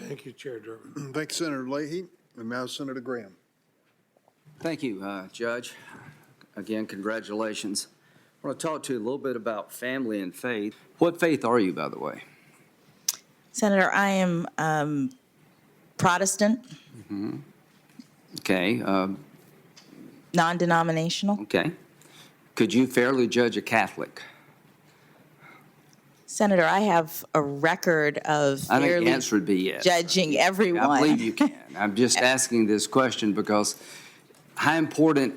Thank you, Chair Durbin. Thank you, Senator Leahy. And now Senator Graham. Thank you, Judge. Again, congratulations. I want to talk to you a little bit about family and faith. What faith are you, by the way? Senator, I am Protestant, Okay. non-denominational. Okay. Could you fairly judge a Catholic? Senator, I have a record of I think the fairly answer would be yes. judging everyone. I believe you can. I'm just asking this question because how important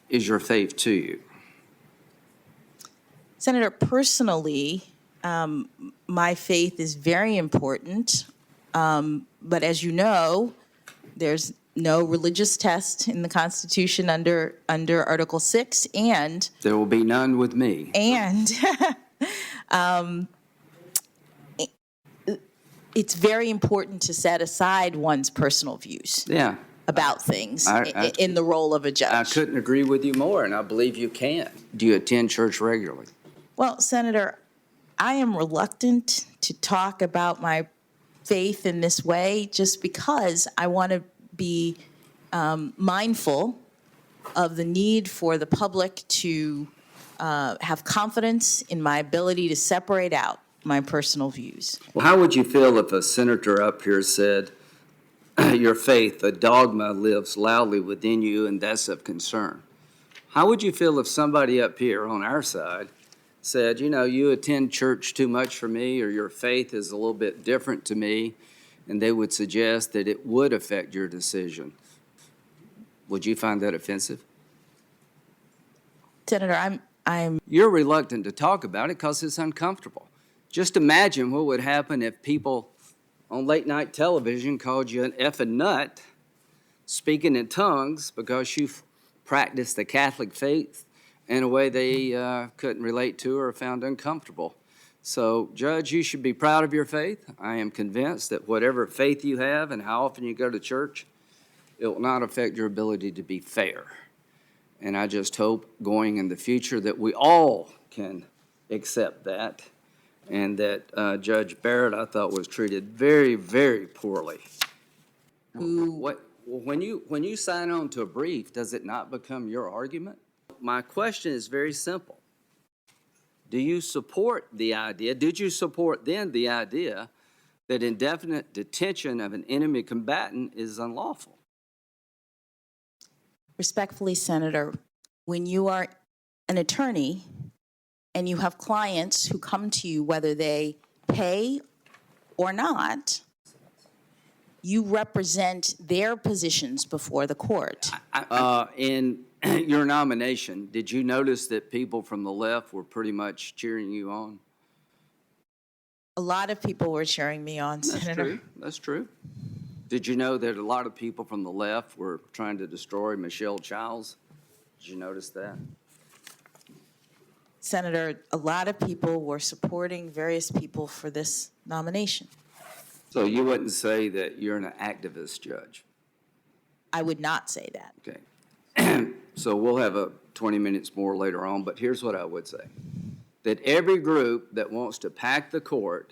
is your faith to you? Senator, personally, my faith is very important. But as you know, there's no religious test in the Constitution under Article 6, and There will be none with me. It's very important to set aside one's personal views Yeah. about things I- in the role of a judge. I couldn't agree with you more, and I believe you can. Do you attend church regularly? Well, Senator, I am reluctant to talk about my faith in this way just because I want to be mindful of the need for the public to have confidence in my ability to separate out my personal views. Well, how would you feel if a senator up here said, your faith, a dogma, lives loudly within you, and that's of concern? How would you feel if somebody up here on our side said, you know, you attend church too much for me, or your faith is a little bit different to me, and they would suggest that it would affect your decision? Would you find that offensive? Senator, I'm You're reluctant to talk about it because it's uncomfortable. Just imagine what would happen if people on late night television called you an effing nut, speaking in tongues because you practiced the Catholic faith in a way they couldn't relate to or found uncomfortable. So, Judge, you should be proud of your faith. I am convinced that whatever faith you have and how often you go to church, it will not affect your ability to be fair. And I just hope going in the future that we all can accept that, and that Judge Barrett, I thought, was treated very, very poorly. When you sign on to a brief, does it not become your argument? My question is very simple. Do you support the idea, did you support then the idea that indefinite detention of an enemy combatant is unlawful? respectfully, Senator, when you are an attorney and you have clients who come to you, whether they pay or not, you represent their positions before the court. In your nomination, did you notice that people from the left were pretty much cheering you on? A lot of people were cheering me on, Senator. True. That's true. Did you know that a lot of people from the left were trying to destroy Michelle Childs? Did you notice that? Senator, a lot of people were supporting various people for this nomination. So you wouldn't say that you're an activist, Judge? I would not say that. Okay. So we'll have 20 minutes more later on, but here's what I would say. That every group that wants to pack the court,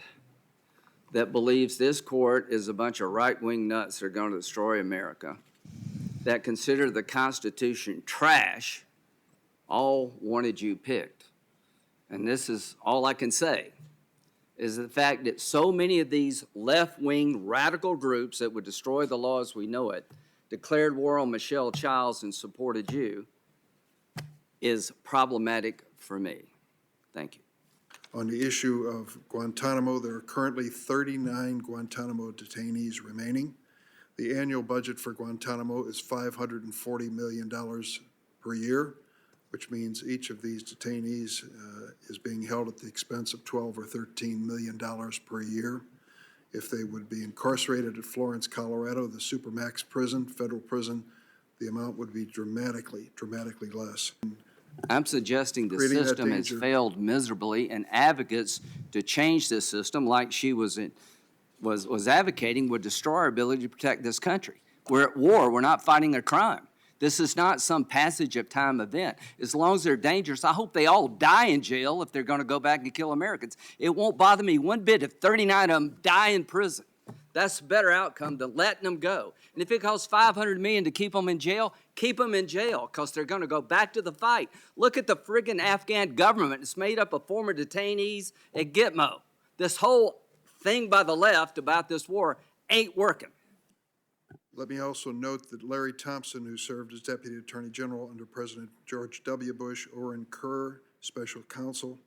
that believes this court is a bunch of right-wing nuts that are going to destroy America, that consider the Constitution trash, all wanted you picked. And this is all I can say, is the fact that so many of these left-wing radical groups that would destroy the law as we know it declared war on Michelle Childs and supported you is problematic for me. Thank you. On the issue of Guantanamo, there are currently 39 Guantanamo detainees remaining. The annual budget for Guantanamo is $540 million per year, which means each of these detainees is being held at the expense of $12 or $13 million per year. If they would be incarcerated at Florence, Colorado, the Supermax prison, federal prison, the amount would be dramatically less. I'm suggesting the Creating that system has danger. failed miserably, and advocates to change this system, like she was advocating, would destroy our ability to protect this country. We're at war. We're not fighting a crime. This is not some passage of time event. As long as they're dangerous, I hope they all die in jail if they're going to go back and kill Americans. It won't bother me one bit if 39 of them die in prison. That's a better outcome than letting them go. And if it costs $500 million to keep them in jail, keep them in jail, because they're going to go back to the fight. Look at the friggin' Afghan government. It's made up of former detainees at Gitmo. This whole thing by the left about this war ain't working. Let me also note that Larry Thompson, who served as Deputy Attorney General under President George W. Bush, Oren Kerr, Special Counsel,